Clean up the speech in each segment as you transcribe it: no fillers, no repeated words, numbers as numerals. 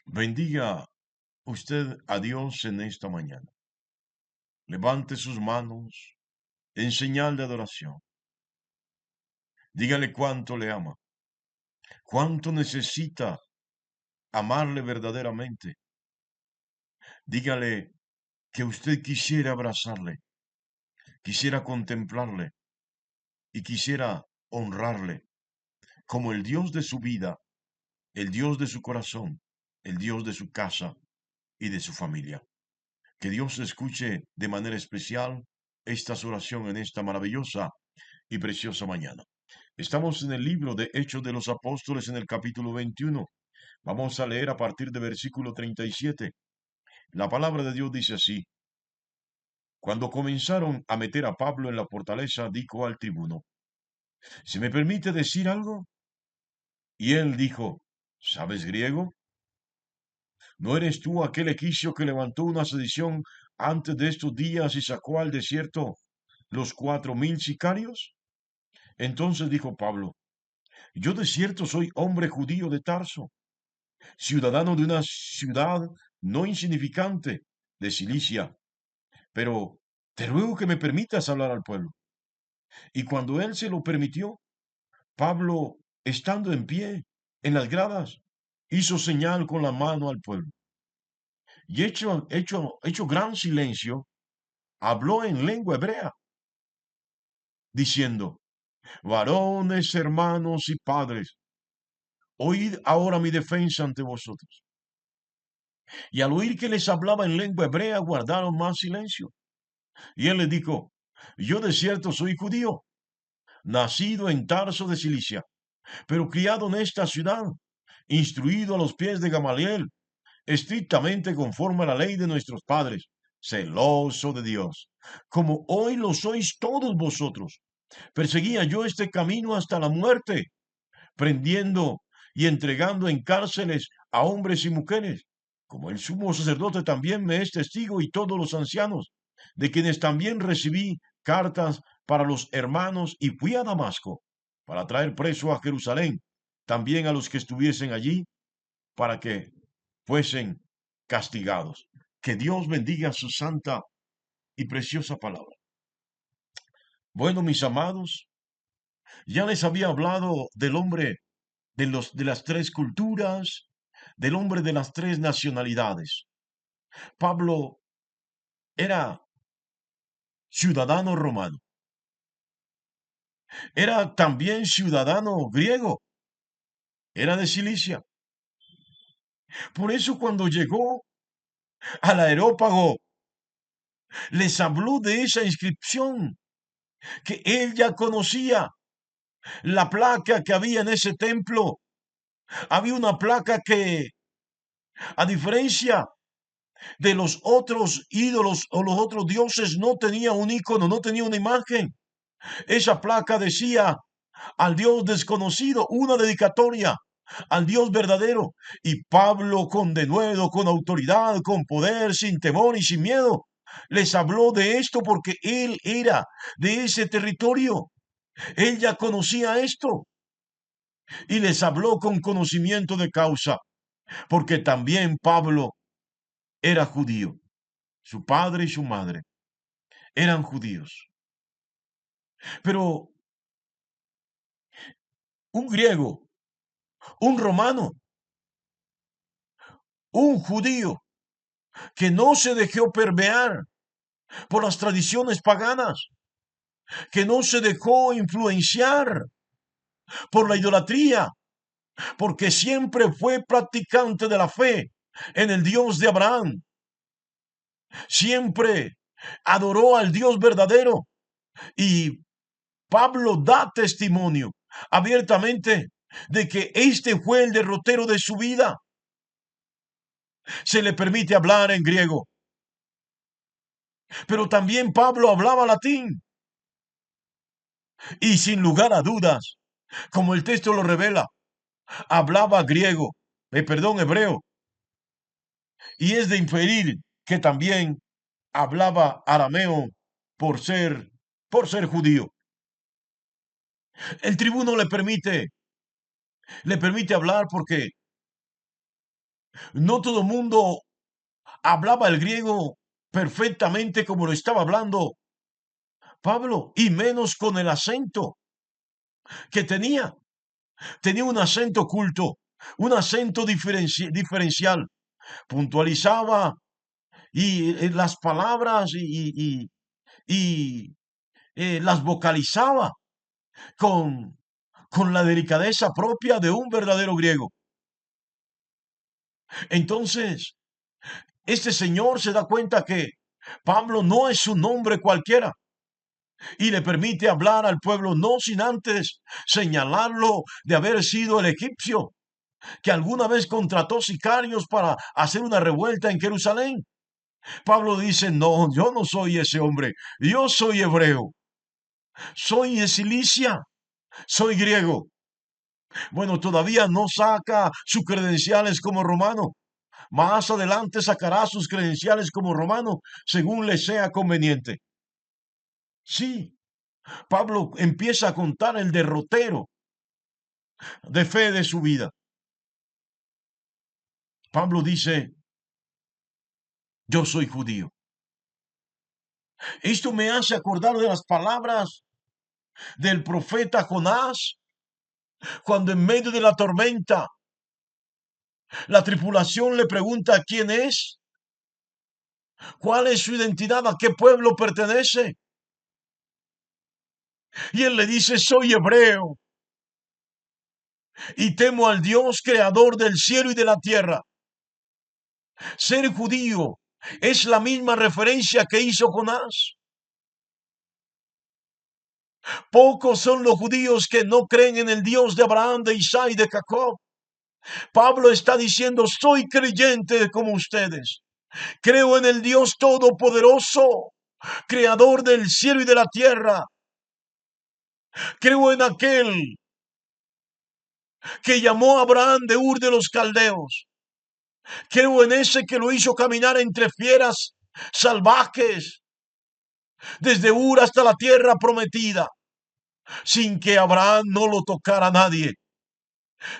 Bendiga usted a Dios en esta mañana. Levante sus manos en señal de adoración. Dígale cuánto le ama, cuánto necesita amarle verdaderamente. Dígale que usted quisiera abrazarle, quisiera contemplarle y quisiera honrarle como el Dios de su vida, el Dios de su corazón, el Dios de su casa y de su familia. Que Dios escuche de manera especial esta oración en esta maravillosa y preciosa mañana. Estamos en el libro de Hechos de los Apóstoles en el capítulo 21. Vamos a leer a partir de versículo 37. La palabra de Dios dice así: Cuando comenzaron a meter a Pablo en la fortaleza, dijo al tribuno: ¿Se me permite decir algo? Y él dijo: ¿Sabes griego? ¿No eres tú aquel Equicio que levantó una sedición antes de estos días y sacó al desierto los 4000 sicarios? Entonces dijo Pablo: Yo de cierto soy hombre judío de Tarso, ciudadano de una ciudad no insignificante de Cilicia, pero te ruego que me permitas hablar al pueblo. Y cuando él se lo permitió, Pablo, estando en pie en las gradas, hizo señal con la mano al pueblo. Y hecho gran silencio, habló en lengua hebrea, diciendo: Varones, hermanos y padres, oíd ahora mi defensa ante vosotros. Y al oír que les hablaba en lengua hebrea, guardaron más silencio. Y él les dijo: Yo de cierto soy judío, nacido en Tarso de Cilicia, pero criado en esta ciudad, instruido a los pies de Gamaliel, estrictamente conforme a la ley de nuestros padres, celoso de Dios, como hoy lo sois todos vosotros. Perseguía yo este camino hasta la muerte, prendiendo y entregando en cárceles a hombres y mujeres, como el sumo sacerdote también me es testigo y todos los ancianos, de quienes también recibí cartas para los hermanos y fui a Damasco para traer preso a Jerusalén también a los que estuviesen allí para que fuesen castigados. Que Dios bendiga su santa y preciosa palabra. Bueno, mis amados, ya les había hablado del hombre de las tres culturas, del hombre de las tres nacionalidades. Pablo era ciudadano romano, era también ciudadano griego, era de Cilicia. Por eso cuando llegó al aerópago, les habló de esa inscripción que él ya conocía, la placa que había en ese templo. Había una placa que, a diferencia de los otros ídolos o los otros dioses, no tenía un icono, no tenía una imagen. Esa placa decía: al Dios desconocido, una dedicatoria al Dios verdadero. Y Pablo, con denuedo, con autoridad, con poder, sin temor y sin miedo, les habló de esto porque él era de ese territorio. Él ya conocía esto y les habló con conocimiento de causa, porque también Pablo era judío. Su padre y su madre eran judíos. Pero un griego, un romano, un judío que no se dejó permear por las tradiciones paganas, que no se dejó influenciar por la idolatría, porque siempre fue practicante de la fe en el Dios de Abraham, siempre adoró al Dios verdadero. Y Pablo da testimonio abiertamente de que este fue el derrotero de su vida. Se le permite hablar en griego, pero también Pablo hablaba latín y sin lugar a dudas, como el texto lo revela, hablaba griego, hebreo, y es de inferir que también hablaba arameo por ser judío. El tribuno le permite hablar porque No todo el mundo hablaba el griego perfectamente como lo estaba hablando Pablo, y menos con el acento que tenía. Tenía un acento oculto, un acento diferencial. Puntualizaba y las palabras y las vocalizaba con, con la delicadeza propia de un verdadero griego. Entonces, este señor se da cuenta que Pablo no es un nombre cualquiera y le permite hablar al pueblo no sin antes señalarlo de haber sido el egipcio que alguna vez contrató sicarios para hacer una revuelta en Jerusalén. Pablo dice, no, yo no soy ese hombre, yo soy hebreo, soy de Cilicia, soy griego. Bueno, todavía no saca sus credenciales como romano. Más adelante sacará sus credenciales como romano, según le sea conveniente. Sí, Pablo empieza a contar el derrotero de fe de su vida. Pablo dice, yo soy judío. Esto me hace acordar de las palabras del profeta Jonás, cuando en medio de la tormenta, la tripulación le pregunta quién es, cuál es su identidad, a qué pueblo pertenece. Y él le dice, soy hebreo y temo al Dios creador del cielo y de la tierra. Ser judío es la misma referencia que hizo Jonás. Pocos son los judíos que no creen en el Dios de Abraham, de Isaac y de Jacob. Pablo está diciendo, soy creyente como ustedes. Creo en el Dios todopoderoso, creador del cielo y de la tierra. Creo en aquel que llamó a Abraham de Ur de los Caldeos. Creo en ese que lo hizo caminar entre fieras salvajes, desde Ur hasta la tierra prometida, sin que Abraham no lo tocara nadie.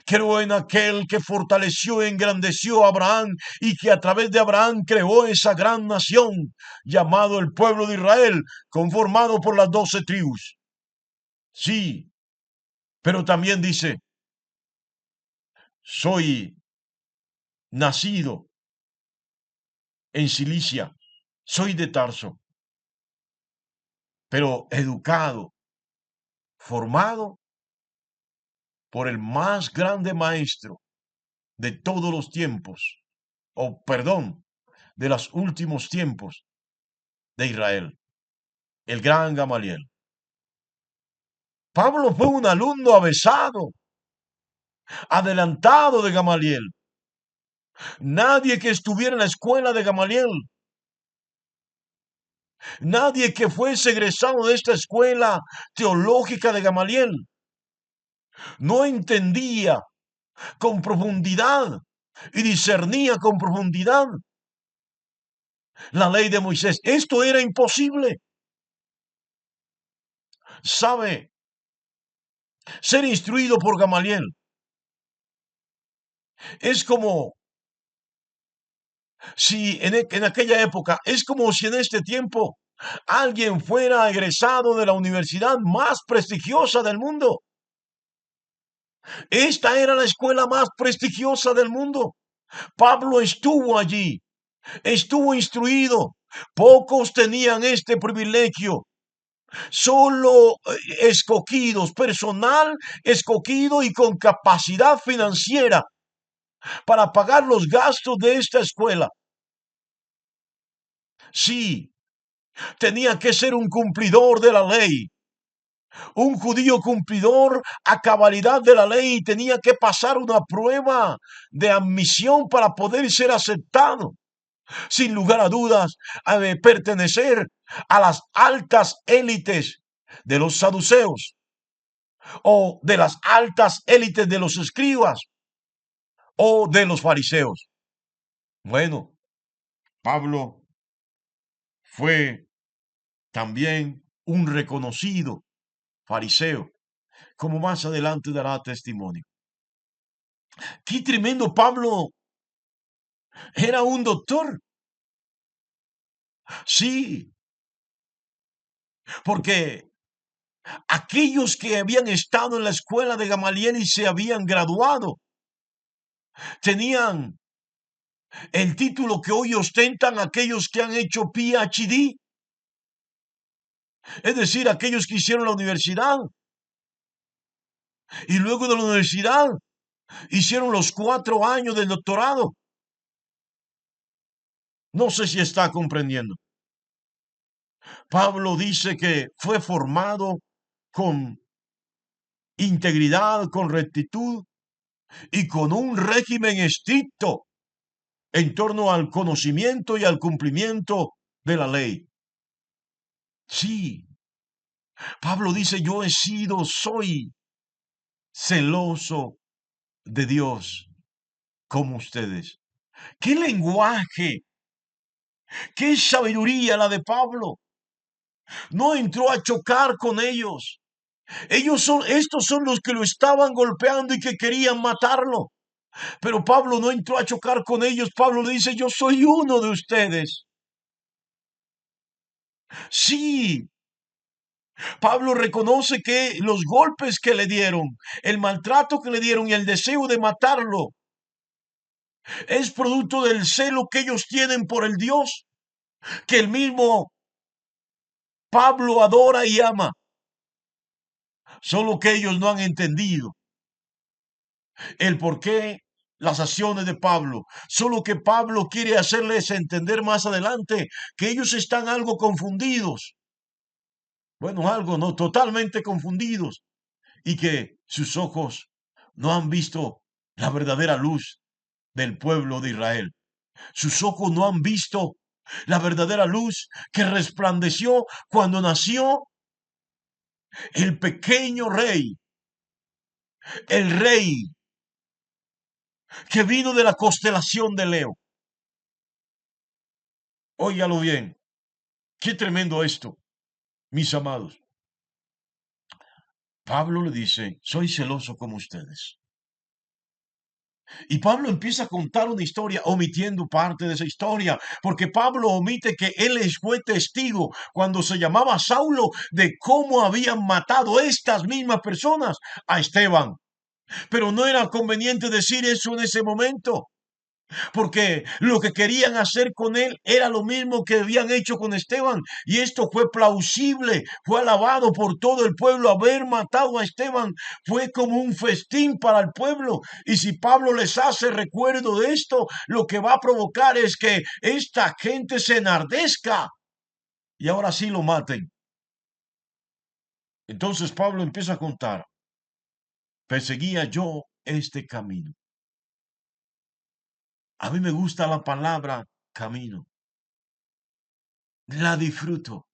Creo en aquel que fortaleció y engrandeció a Abraham y que a través de Abraham creó esa gran nación llamado el pueblo de Israel, conformado por las 12 tribus. Sí, pero también dice, soy nacido en Cilicia, soy de Tarso, pero educado, formado por el más grande maestro de todos los tiempos, o perdón, de los últimos tiempos de Israel, el gran Gamaliel. Pablo fue un alumno avesado, adelantado de Gamaliel. Nadie que estuviera en la escuela de Gamaliel, nadie que fuese egresado de esta escuela teológica de Gamaliel, no entendía con profundidad y discernía con profundidad la ley de Moisés. Esto era imposible. Sabe, ser instruido por Gamaliel es como si en aquella época, es como si en este tiempo alguien fuera egresado de la universidad más prestigiosa del mundo. Esta era la escuela más prestigiosa del mundo. Pablo estuvo allí, estuvo instruido. Pocos tenían este privilegio. Solo escogidos, personal escogido y con capacidad financiera para pagar los gastos de esta escuela. Sí, tenía que ser un cumplidor de la ley, un judío cumplidor a cabalidad de la ley, tenía que pasar una prueba de admisión para poder ser aceptado. Sin lugar a dudas, ha de pertenecer a las altas élites de los saduceos o de las altas élites de los escribas o de los fariseos. Bueno, Pablo fue también un reconocido fariseo, como más adelante dará testimonio. Qué tremendo Pablo Era un doctor. Sí, porque aquellos que habían estado en la escuela de Gamaliel y se habían graduado, tenían el título que hoy ostentan aquellos que han hecho PhD, es decir, aquellos que hicieron la universidad y luego de la universidad hicieron los 4 años del doctorado. No sé si está comprendiendo. Pablo dice que fue formado con integridad, con rectitud y con un régimen estricto en torno al conocimiento y al cumplimiento de la ley. Sí, Pablo dice, yo he sido, soy celoso de Dios como ustedes. ¿Qué lenguaje? ¿Qué sabiduría la de Pablo? No entró a chocar con ellos. Estos son los que lo estaban golpeando y que querían matarlo. Pero Pablo no entró a chocar con ellos. Pablo le dice, yo soy uno de ustedes. Sí, Pablo reconoce que los golpes que le dieron, el maltrato que le dieron y el deseo de matarlo es producto del celo que ellos tienen por el Dios que el mismo Pablo adora y ama. Solo que ellos no han entendido el por qué las acciones de Pablo. Solo que Pablo quiere hacerles entender más adelante que ellos están algo confundidos. Bueno, algo no, totalmente confundidos. Y que sus ojos no han visto la verdadera luz del pueblo de Israel. Sus ojos no han visto la verdadera luz que resplandeció cuando nació el pequeño rey, el rey que vino de la constelación de Leo. Óigalo bien, qué tremendo esto, mis amados. Pablo le dice, soy celoso como ustedes. Y Pablo empieza a contar una historia, omitiendo parte de esa historia, porque Pablo omite que él fue testigo cuando se llamaba Saulo de cómo habían matado estas mismas personas a Esteban. Pero no era conveniente decir eso en ese momento, porque lo que querían hacer con él era lo mismo que habían hecho con Esteban, y esto fue plausible, fue alabado por todo el pueblo. Haber matado a Esteban fue como un festín para el pueblo, y si Pablo les hace recuerdo de esto, lo que va a provocar es que esta gente se enardezca y ahora sí lo maten. Entonces Pablo empieza a contar, perseguía yo este camino. A mí me gusta la palabra camino. La disfruto,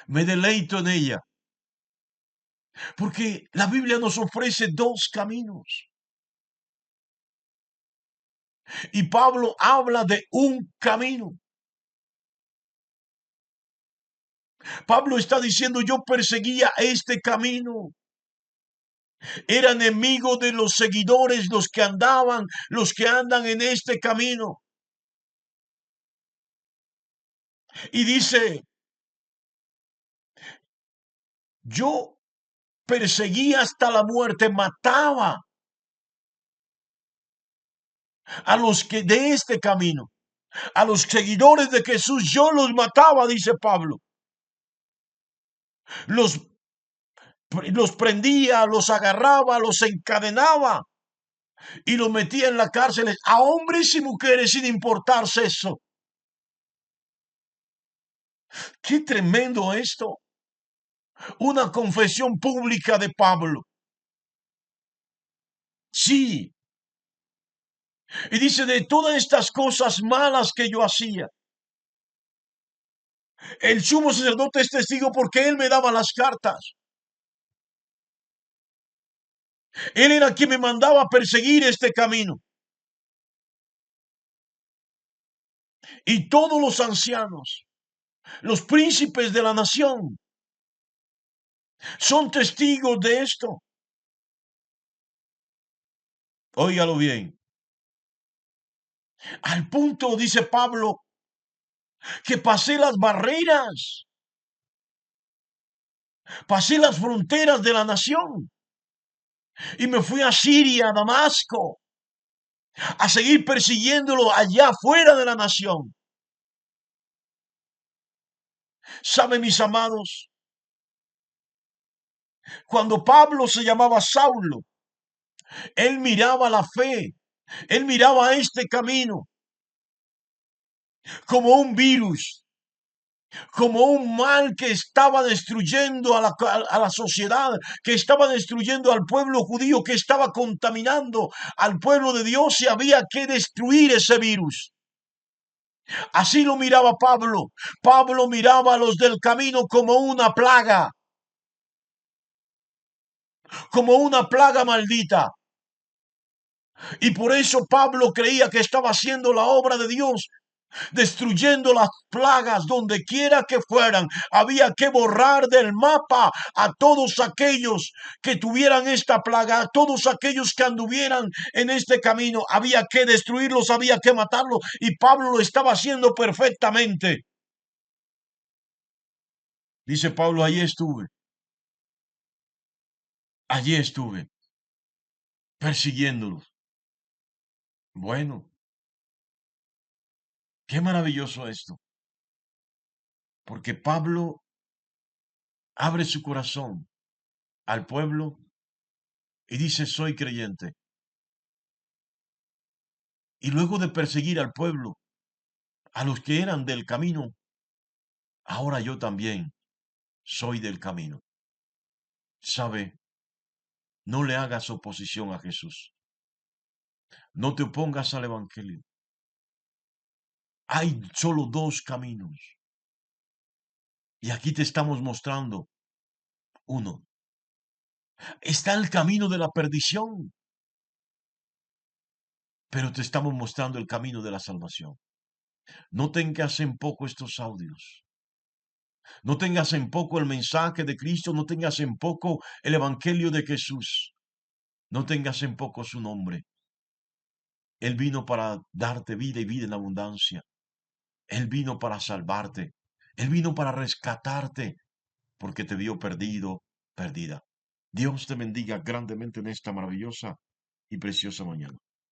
me deleito en ella, porque la Biblia nos ofrece dos caminos. Y Pablo habla de un camino. Pablo está diciendo, yo perseguía este camino. Era enemigo de los seguidores, los que andan en este camino. Y dice, yo perseguía hasta la muerte, mataba a los que de este camino, a los seguidores de Jesús, yo los mataba, dice Pablo. Los prendía, los agarraba, los encadenaba y los metía en la cárcel a hombres y mujeres sin importarse eso. Qué tremendo esto. Una confesión pública de Pablo. Sí. Y dice, de todas estas cosas malas que yo hacía, el sumo sacerdote es testigo porque él me daba las cartas. Él era quien me mandaba a perseguir este camino. Y todos los ancianos, los príncipes de la nación, son testigos de esto. Óigalo bien. Al punto, dice Pablo, que pasé las barreras, pasé las fronteras de la nación y me fui a Siria, a Damasco, a seguir persiguiéndolo allá fuera de la nación. ¿Saben, mis amados? Cuando Pablo se llamaba Saulo, él miraba la fe, él miraba este camino como un virus, como un mal que estaba destruyendo a la sociedad, que estaba destruyendo al pueblo judío, que estaba contaminando al pueblo de Dios y había que destruir ese virus. Así lo miraba Pablo. Pablo miraba a los del camino como una plaga maldita. Y por eso Pablo creía que estaba haciendo la obra de Dios, destruyendo las plagas donde quiera que fueran. Había que borrar del mapa a todos aquellos que tuvieran esta plaga, a todos aquellos que anduvieran en este camino. Había que destruirlos, había que matarlos, y Pablo lo estaba haciendo perfectamente. Dice Pablo, allí estuve, persiguiéndolos. Bueno, qué maravilloso esto, porque Pablo abre su corazón al pueblo y dice, soy creyente. Y luego de perseguir al pueblo, a los que eran del camino, ahora yo también soy del camino. ¿Sabe? No le hagas oposición a Jesús. No te opongas al Evangelio. Hay solo dos caminos. Y aquí te estamos mostrando uno. Está el camino de la perdición, pero te estamos mostrando el camino de la salvación. No tengas en poco estos audios. No tengas en poco el mensaje de Cristo. No tengas en poco el Evangelio de Jesús. No tengas en poco su nombre. Él vino para darte vida y vida en abundancia. Él vino para salvarte. Él vino para rescatarte porque te vio perdido, perdida. Dios te bendiga grandemente en esta maravillosa y preciosa mañana.